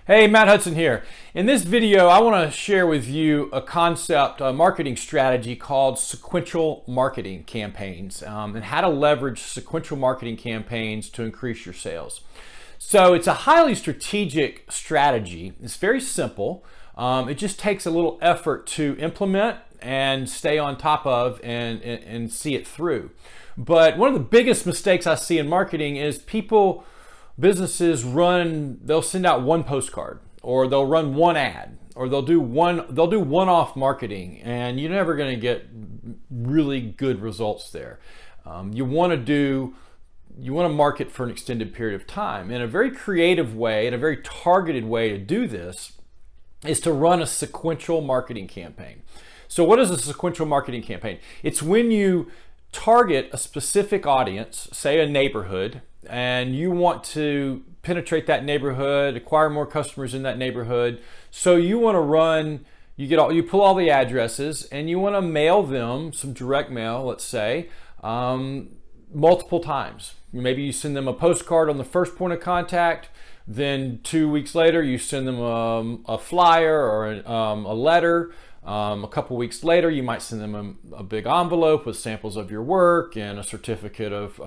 Hey, Matt Hudson here. In this video, I want to share with you a concept, a marketing strategy called sequential marketing campaigns, and how to leverage sequential marketing campaigns to increase your sales. So it's a highly strategic strategy. It's very simple. It just takes a little effort to implement and stay on top of and see it through. But one of the biggest mistakes I see in marketing is businesses they'll send out one postcard, or they'll run one ad, or they'll do one-off marketing, and you're never going to get really good results there. You want to market for an extended period of time. In a very creative way, and a very targeted way to do this is to run a sequential marketing campaign. So what is a sequential marketing campaign? It's when you target a specific audience, say a neighborhood, and you want to penetrate that neighborhood, acquire more customers in that neighborhood. So you want to you pull all the addresses and you want to mail them some direct mail, let's say, multiple times. Maybe you send them a postcard on the first point of contact. Then 2 weeks later, you send them a flyer or a letter. A couple weeks later, you might send them a big envelope with samples of your work and a certificate of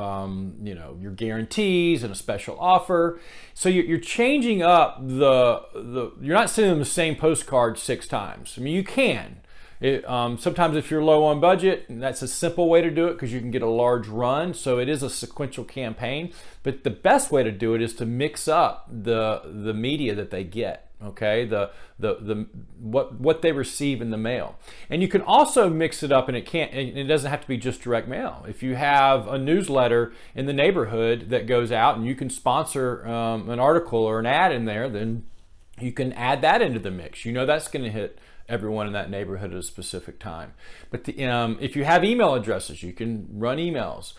your guarantees and a special offer. So you're changing up you're not sending them the same postcard 6 times. I mean, you can. Sometimes if you're low on budget, that's a simple way to do it because you can get a large run. So it is a sequential campaign. But the best way to do it is to mix up the media that they get. Okay, what they receive in the mail, and you can also mix it up, and it doesn't have to be just direct mail. If you have a newsletter in the neighborhood that goes out, and you can sponsor an article or an ad in there, then you can add that into the mix. You know that's going to hit everyone in that neighborhood at a specific time. But if you have email addresses, you can run emails.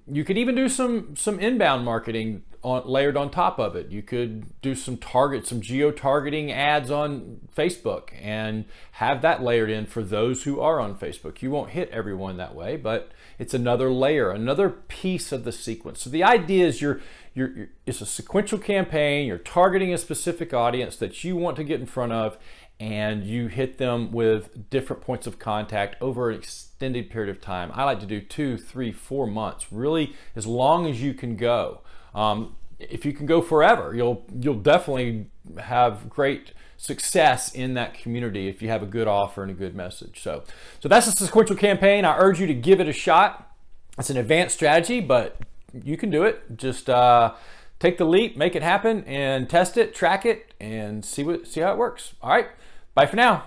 You could even do some inbound marketing layered on top of it. You could do some geo-targeting ads on Facebook and have that layered in for those who are on Facebook. You won't hit everyone that way, but it's another layer, another piece of the sequence. So the idea is it's a sequential campaign. You're targeting a specific audience that you want to get in front of, and you hit them with different points of contact over an extended period of time. I like to do 2, 3, 4 months, really as long as you can go. If you can go forever, you'll definitely have great success in that community if you have a good offer and a good message. So that's a sequential campaign. I urge you to give it a shot. It's an advanced strategy, but you can do it. Just take the leap, make it happen, and test it, track it, and see how it works. All right, bye for now.